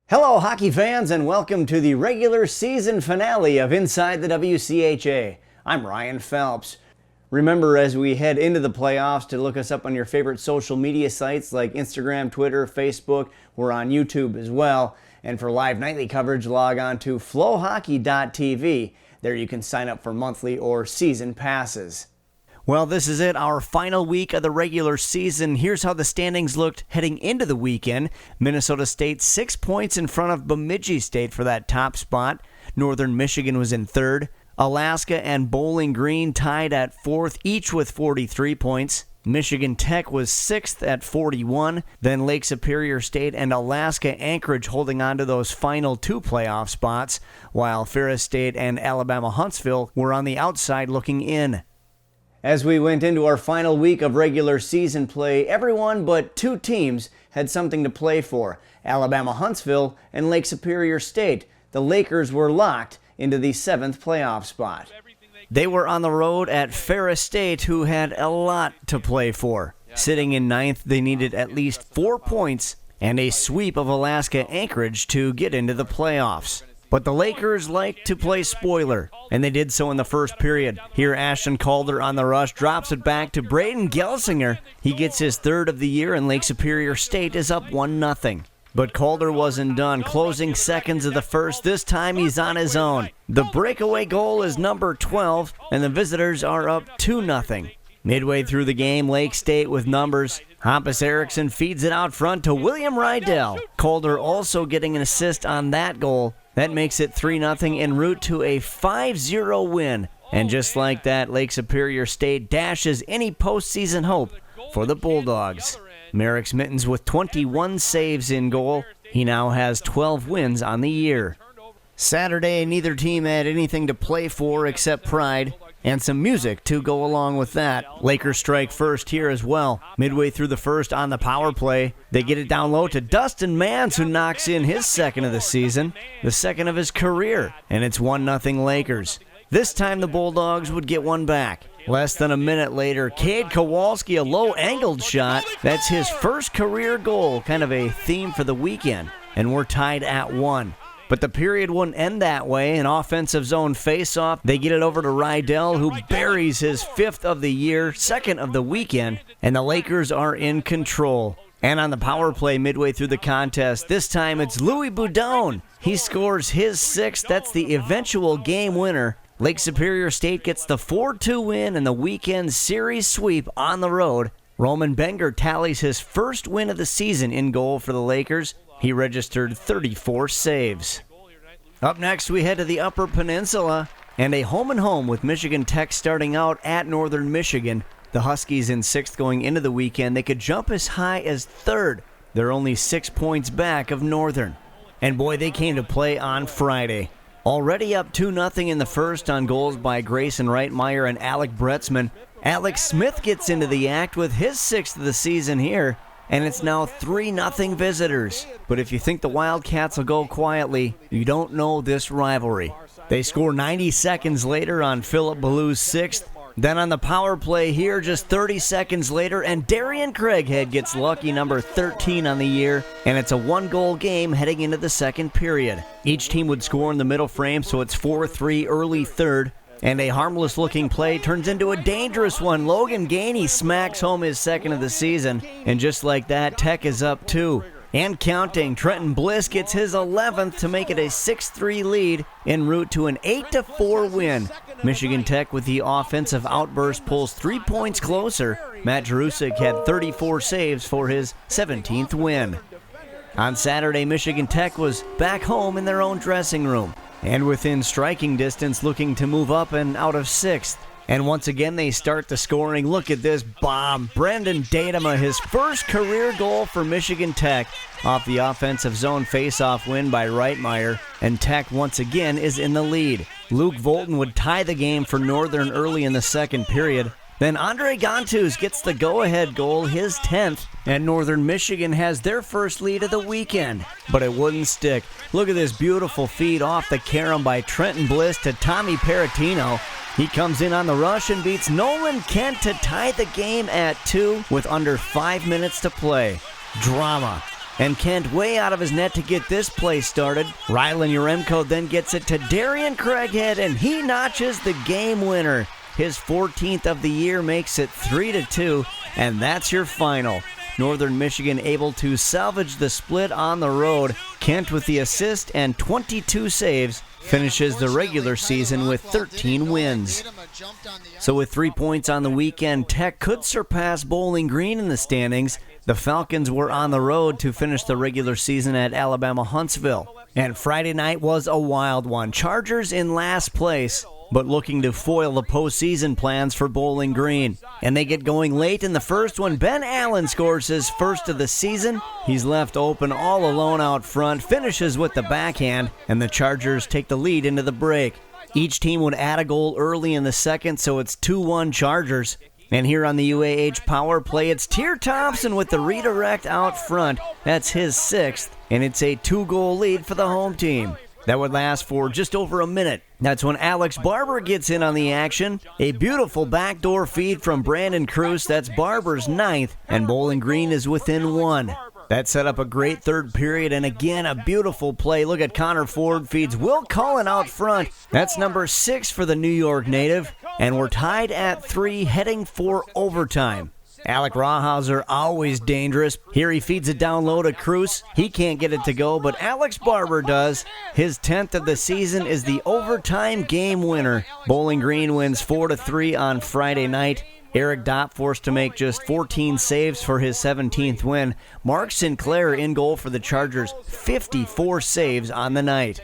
Hello, hockey fans, and welcome to the regular season finale of Inside the WCHA. I'm Ryan Phelps. Remember, as we head into the playoffs, to look us up on your favorite social media sites like Instagram, Twitter, Facebook. We're on YouTube as well. And for live nightly coverage, log on to flowhockey.tv. There you can sign up for monthly or season passes. Well, this is it, our final week of the regular season. Here's how the standings looked heading into the weekend. Minnesota State 6 points in front of Bemidji State for that top spot. Northern Michigan was in third. Alaska and Bowling Green tied at fourth, each with 43 points. Michigan Tech was sixth at 41. Then Lake Superior State and Alaska Anchorage holding on to those final two playoff spots, while Ferris State and Alabama Huntsville were on the outside looking in. As we went into our final week of regular season play, everyone but two teams had something to play for: Alabama Huntsville and Lake Superior State. The Lakers were locked into the seventh playoff spot. They were on the road at Ferris State, who had a lot to play for. Sitting in ninth, they needed at least 4 points and a sweep of Alaska Anchorage to get into the playoffs. But the Lakers like to play spoiler, and they did so in the first period. Here, Ashton Calder on the rush drops it back to Braden Gelsinger. He gets his third of the year, and Lake Superior State is up 1-0. But Calder wasn't done. Closing seconds of the first, this time he's on his own. The breakaway goal is number 12, and the visitors are up 2-0. Midway through the game, Lake State with numbers. Hampus Eriksson feeds it out front to William Rydell. Calder also getting an assist on that goal. That makes it 3-0 en route to a 5-0 win. And just like that, Lake Superior State dashes any postseason hope for the Bulldogs. Merrick Mittens with 21 saves in goal. He now has 12 wins on the year. Saturday, neither team had anything to play for except pride and some music to go along with that. Lakers strike first here as well. Midway through the first on the power play, they get it down low to Dustin Mans, who knocks in his second of the season, the second of his career, and it's 1-0 Lakers. This time the Bulldogs would get one back. Less than a minute later, Cade Kowalski, a low-angled shot. That's his first career goal, kind of a theme for the weekend, and we're tied at 1. But the period wouldn't end that way. An offensive zone face-off. They get it over to Rydell, who buries his fifth of the year, second of the weekend, and the Lakers are in control. And on the power play midway through the contest, this time it's Louis Boudon. He scores his sixth. That's the eventual game winner. Lake Superior State gets the 4-2 win and the weekend series sweep on the road. Roman Benger tallies his first win of the season in goal for the Lakers. He registered 34 saves. Up next, we head to the Upper Peninsula and a home-and-home with Michigan Tech starting out at Northern Michigan. The Huskies in sixth going into the weekend. They could jump as high as third. They're only 6 points back of Northern. And boy, they came to play on Friday. Already up 2-0 in the first on goals by Grayson Reitmeyer and Alec Bretzman. Alex Smith gets into the act with his sixth of the season here. And it's now 3-0 visitors. But if you think the Wildcats will go quietly, you don't know this rivalry. They score 90 seconds later on Philip Ballou's sixth. Then on the power play here, just 30 seconds later, and Darian Craighead gets lucky, number 13 on the year, and it's a 1-goal game heading into the second period. Each team would score in the middle frame, so it's 4-3 early third. And a harmless-looking play turns into a dangerous one. Logan Gainey smacks home his second of the season. And just like that, Tech is up 2. And counting, Trenton Bliss gets his 11th to make it a 6-3 lead en route to an 8-4 win. Michigan Tech with the offensive outburst pulls 3 points closer. Matt Jerusik had 34 saves for his 17th win. On Saturday, Michigan Tech was back home in their own dressing room, and within striking distance, looking to move up and out of sixth. And once again, they start the scoring. Look at this bomb. Brendan Datema, his first career goal for Michigan Tech off the offensive zone faceoff win by Reitmeyer. And Tech once again is in the lead. Luke Volton would tie the game for Northern early in the second period. Then Andre Gantus gets the go-ahead goal, his 10th, and Northern Michigan has their first lead of the weekend. But it wouldn't stick. Look at this beautiful feed off the carom by Trenton Bliss to Tommy Peratino. He comes in on the rush and beats Nolan Kent to tie the game at 2 with under 5 minutes to play. Drama. and Kent way out of his net to get this play started. Rylan Yaremko then gets it to Darian Craighead, and he notches the game winner. His 14th of the year makes it 3-2, and that's your final. Northern Michigan able to salvage the split on the road. Kent with the assist and 22 saves finishes the regular season with 13 wins. So with 3 points on the weekend, Tech could surpass Bowling Green in the standings. The Falcons were on the road to finish the regular season at Alabama Huntsville. And Friday night was a wild one. Chargers in last place, but looking to foil the postseason plans for Bowling Green. And they get going late in the first when Ben Allen scores his first of the season. He's left open all alone out front, finishes with the backhand, and the Chargers take the lead into the break. Each team would add a goal early in the second, so it's 2-1 Chargers. And here on the UAH power play, it's Tyr Thompson with the redirect out front. That's his 6th, and it's a 2-goal lead for the home team. That would last for just over a minute. That's when Alex Barber gets in on the action. A beautiful backdoor feed from Brandon Cruz. That's Barber's 9th, and Bowling Green is within 1. That set up a great third period, and again, a beautiful play. Look at Connor Ford feeds Will Cullen out front. That's number 6 for the New York native, and we're tied at 3 heading for overtime. Alec Rawhauser, always dangerous. Here he feeds it down low to Cruz. He can't get it to go, but Alex Barber does. His 10th of the season is the overtime game winner. Bowling Green wins 4-3 on Friday night. Eric Dopp forced to make just 14 saves for his 17th win. Mark Sinclair in goal for the Chargers, 54 saves on the night.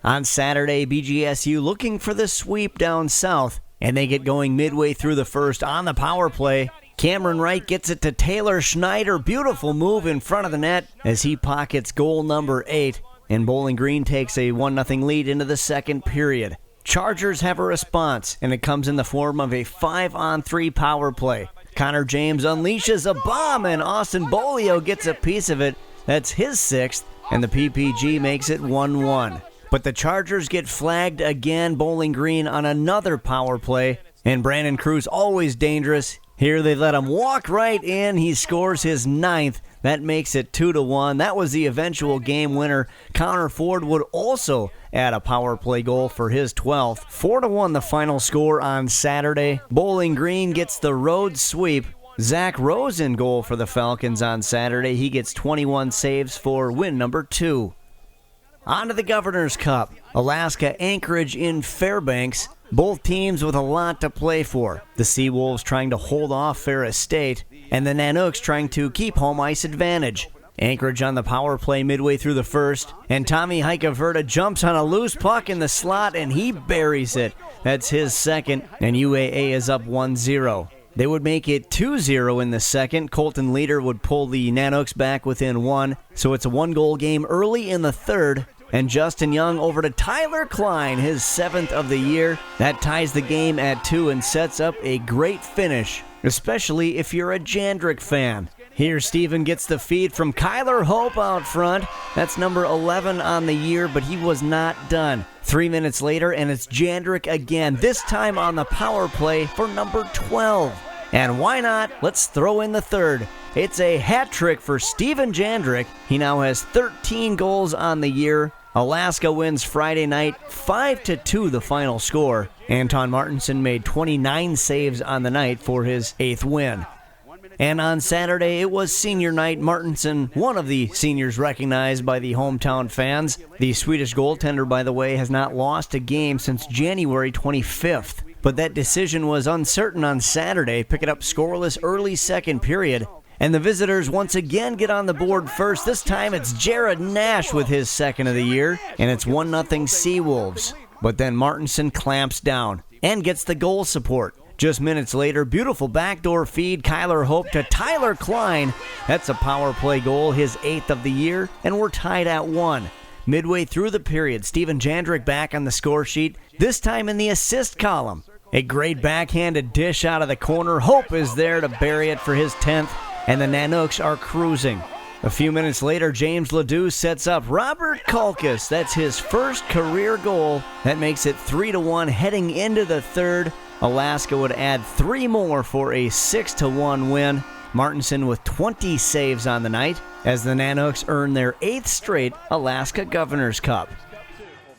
On Saturday, BGSU looking for the sweep down south, and they get going midway through the first on the power play. Cameron Wright gets it to Taylor Schneider. Beautiful move in front of the net as he pockets goal number 8, and Bowling Green takes a 1-0 lead into the second period. Chargers have a response, and it comes in the form of a 5-on-3 power play. Connor James unleashes a bomb, and Austin Bolio gets a piece of it. That's his 6th, and the PPG makes it 1-1. But the Chargers get flagged again. Bowling Green on another power play, and Brandon Cruz always dangerous. Here they let him walk right in. He scores his 9th. That makes it 2-1. That was the eventual game winner. Connor Ford would also add a power play goal for his 12th. 4-1 the final score on Saturday. Bowling Green gets the road sweep. Zach Rose in goal for the Falcons on Saturday. He gets 21 saves for win number 2. On to the Governor's Cup. Alaska Anchorage in Fairbanks. Both teams with a lot to play for. The Seawolves trying to hold off Ferris State, and the Nanooks trying to keep home ice advantage. Anchorage on the power play midway through the first, and Tommy Heikeverda jumps on a loose puck in the slot, and he buries it. That's his 2nd, and UAA is up 1-0. They would make it 2-0 in the second. Colton Leader would pull the Nanooks back within 1, so it's a 1-goal game early in the third. And Justin Young over to Tyler Klein, his 7th of the year. That ties the game at 2 and sets up a great finish, especially if you're a Jandrick fan. Here Steven gets the feed from Kyler Hope out front. That's number 11 on the year, but he was not done. 3 minutes later, and it's Jandrick again, this time on the power play for number 12. And why not? Let's throw in the third. It's a hat trick for Steven Jandrick. He now has 13 goals on the year. Alaska wins Friday night, 5-2 the final score. Anton Martinson made 29 saves on the night for his 8th win. And on Saturday, it was senior night. Martinson, one of the seniors recognized by the hometown fans. The Swedish goaltender, by the way, has not lost a game since January 25th. But that decision was uncertain on Saturday, picking up scoreless early second period. And the visitors once again get on the board first. This time it's Jared Nash with his 2nd of the year, and it's 1-0 Seawolves. But then Martinson clamps down and gets the goal support. Just minutes later, beautiful backdoor feed, Kyler Hope to Tyler Klein. That's a power play goal, his 8th of the year, and we're tied at 1. Midway through the period, Steven Jandrick back on the score sheet, this time in the assist column. A great backhanded dish out of the corner. Hope is there to bury it for his 10th. And the Nanooks are cruising. A few minutes later, James Ledoux sets up Robert Kulkas. That's his first career goal. That makes it 3-1 heading into the third. Alaska would add 3 more for a 6-1 win. Martinson with 20 saves on the night. as the Nanooks earn their 8th straight Alaska Governor's Cup.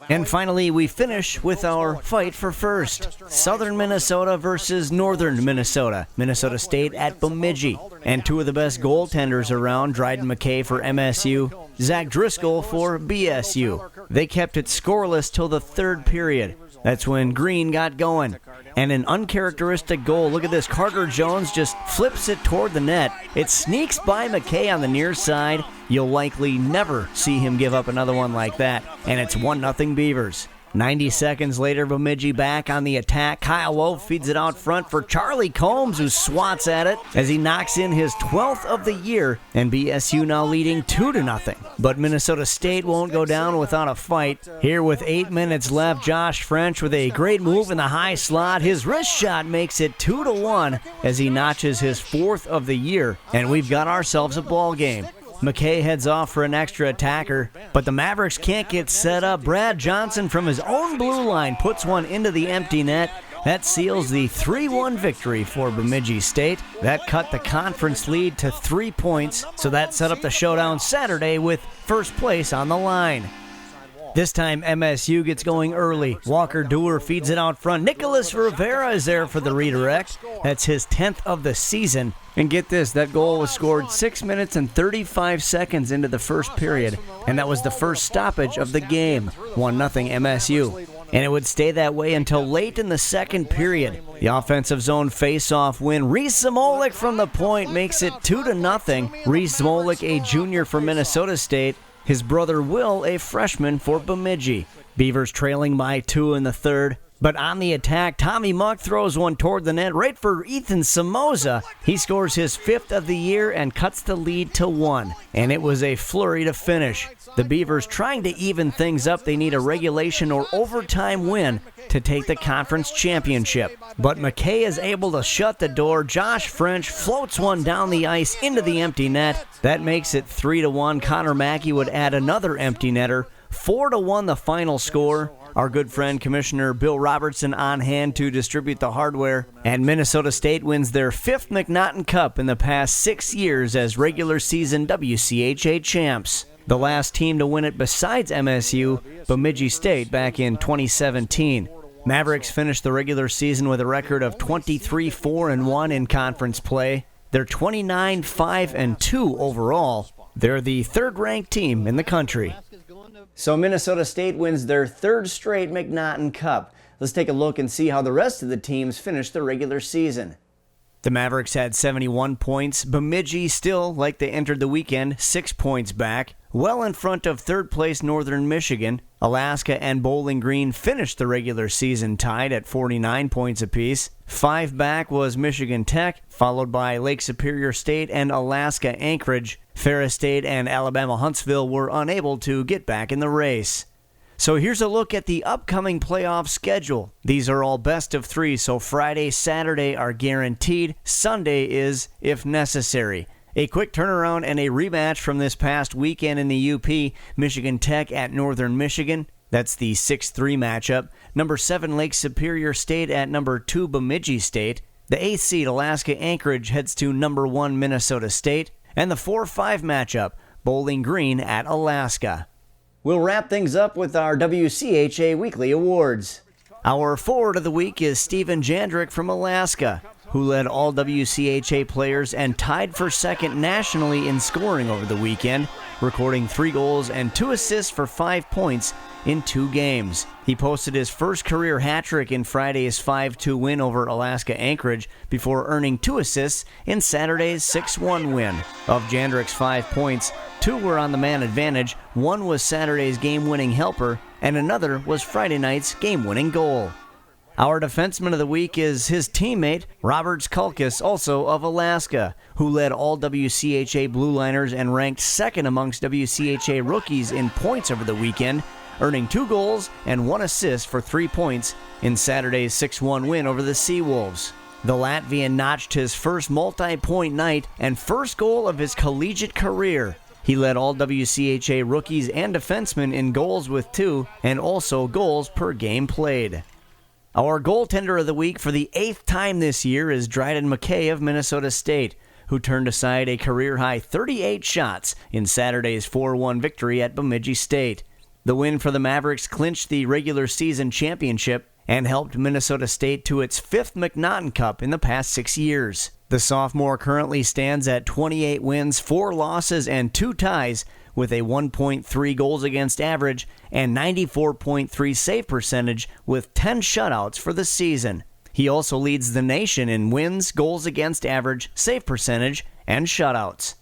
And finally, we finish with our fight for first. Southern Minnesota versus Northern Minnesota. Minnesota State at Bemidji. And two of the best goaltenders around, Dryden McKay for MSU, Zach Driscoll for BSU. They kept it scoreless till the third period. That's when Green got going. And an uncharacteristic goal. Look at this. Carter Jones just flips it toward the net. It sneaks by McKay on the near side. You'll likely never see him give up another one like that. And it's 1-0 Beavers. 90 seconds later, Bemidji back on the attack. Kyle Wolf feeds it out front for Charlie Combs, who swats at it as he knocks in his 12th of the year, and BSU now leading 2-0. But Minnesota State won't go down without a fight. Here with 8 minutes left, Josh French with a great move in the high slot. His wrist shot makes it 2-1 as he notches his 4th of the year, and we've got ourselves a ball game. McKay heads off for an extra attacker, but the Mavericks can't get set up. Brad Johnson from his own blue line puts one into the empty net. That seals the 3-1 victory for Bemidji State. That cut the conference lead to 3 points, so that set up the showdown Saturday with first place on the line. This time, MSU gets going early. Walker Dewar feeds it out front. Nicholas Rivera is there for the redirect. That's his 10th of the season. And get this, that goal was scored 6 minutes and 35 seconds into the first period, and that was the first stoppage of the game. 1-0 MSU. And it would stay that way until late in the second period. The offensive zone face-off win. Reese Smolik from the point makes it 2-0. Reese Smolik, a junior for Minnesota State. His brother Will, a freshman for Bemidji. Beavers trailing by 2 in the third. But on the attack, Tommy Muck throws one toward the net right for Ethan Somoza. He scores his 5th of the year and cuts the lead to 1. And it was a flurry to finish. The Beavers trying to even things up. They need a regulation or overtime win to take the conference championship. But McKay is able to shut the door. Josh French floats one down the ice into the empty net. That makes it 3-1. Connor Mackey would add another empty netter. 4-1 the final score. Our good friend Commissioner Bill Robertson on hand to distribute the hardware. And Minnesota State wins their 5th McNaughton Cup in the past 6 years as regular season WCHA champs. The last team to win it besides MSU, Bemidji State, back in 2017. Mavericks finished the regular season with a record of 23-4-1 in conference play. They're 29-5-2 overall. They're the 3rd-ranked team in the country. So Minnesota State wins their 3rd straight McNaughton Cup. Let's take a look and see how the rest of the teams finished the regular season. The Mavericks had 71 points. Bemidji still, like they entered the weekend, 6 points back. Well in front of 3rd place Northern Michigan. Alaska and Bowling Green finished the regular season tied at 49 points apiece. 5 back was Michigan Tech, followed by Lake Superior State and Alaska Anchorage. Ferris State and Alabama Huntsville were unable to get back in the race. So here's a look at the upcoming playoff schedule. These are all best of 3, so Friday, Saturday are guaranteed. Sunday is, if necessary. A quick turnaround and a rematch from this past weekend in the UP. Michigan Tech at Northern Michigan. That's the 6-3 matchup. Number 7 Lake Superior State at number 2 Bemidji State. The 8th seed Alaska Anchorage heads to number 1 Minnesota State. And the 4-5 matchup, Bowling Green at Alaska. We'll wrap things up with our WCHA Weekly Awards. Our forward of the week is Steven Jandrick from Alaska, who led all WCHA players and tied for 2nd nationally in scoring over the weekend, recording 3 goals and 2 assists for 5 points in 2 games. He posted his first career hat-trick in Friday's 5-2 win over Alaska Anchorage before earning 2 assists in Saturday's 6-1 win. Of Jandrick's 5 points, 2 were on the man advantage, 1 was Saturday's game-winning helper, and another was Friday night's game-winning goal. Our defenseman of the week is his teammate, Roberts Kulkis, also of Alaska, who led all WCHA Blue Liners and ranked 2nd amongst WCHA rookies in points over the weekend, earning 2 goals and 1 assist for 3 points in Saturday's 6-1 win over the Seawolves. The Latvian notched his first multi-point night and first goal of his collegiate career. He led all WCHA rookies and defensemen in goals with 2 and also goals per game played. Our goaltender of the week for the 8th time this year is Dryden McKay of Minnesota State, who turned aside a career-high 38 shots in Saturday's 4-1 victory at Bemidji State. The win for the Mavericks clinched the regular season championship and helped Minnesota State to its 5th McNaughton Cup in the past 6 years. The sophomore currently stands at 28 wins, 4 losses, and 2 ties, with a 1.3 goals against average and 94.3 save percentage with 10 shutouts for the season. He also leads the nation in wins, goals against average, save percentage, and shutouts.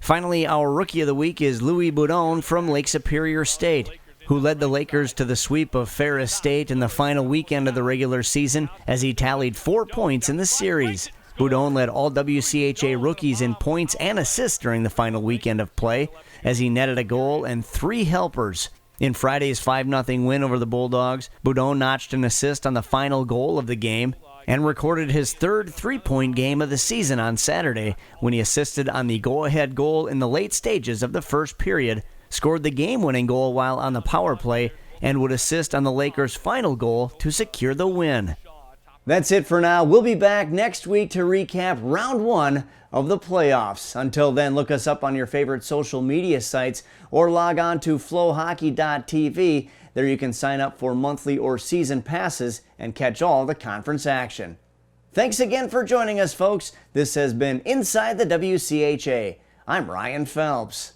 Finally, our Rookie of the Week is Louis Boudon from Lake Superior State, who led the Lakers to the sweep of Ferris State in the final weekend of the regular season as he tallied 4 points in the series. Boudon led all WCHA rookies in points and assists during the final weekend of play as he netted a goal and 3 helpers. In Friday's 5-0 win over the Bulldogs, Boudon notched an assist on the final goal of the game and recorded his 3rd 3-point game of the season on Saturday when he assisted on the go-ahead goal in the late stages of the first period, scored the game-winning goal while on the power play, and would assist on the Lakers' final goal to secure the win. That's it for now. We'll be back next week to recap round 1 of the playoffs. Until then, look us up on your favorite social media sites or log on to flowhockey.tv. There you can sign up for monthly or season passes and catch all the conference action. Thanks again for joining us, folks. This has been Inside the WCHA. I'm Ryan Phelps.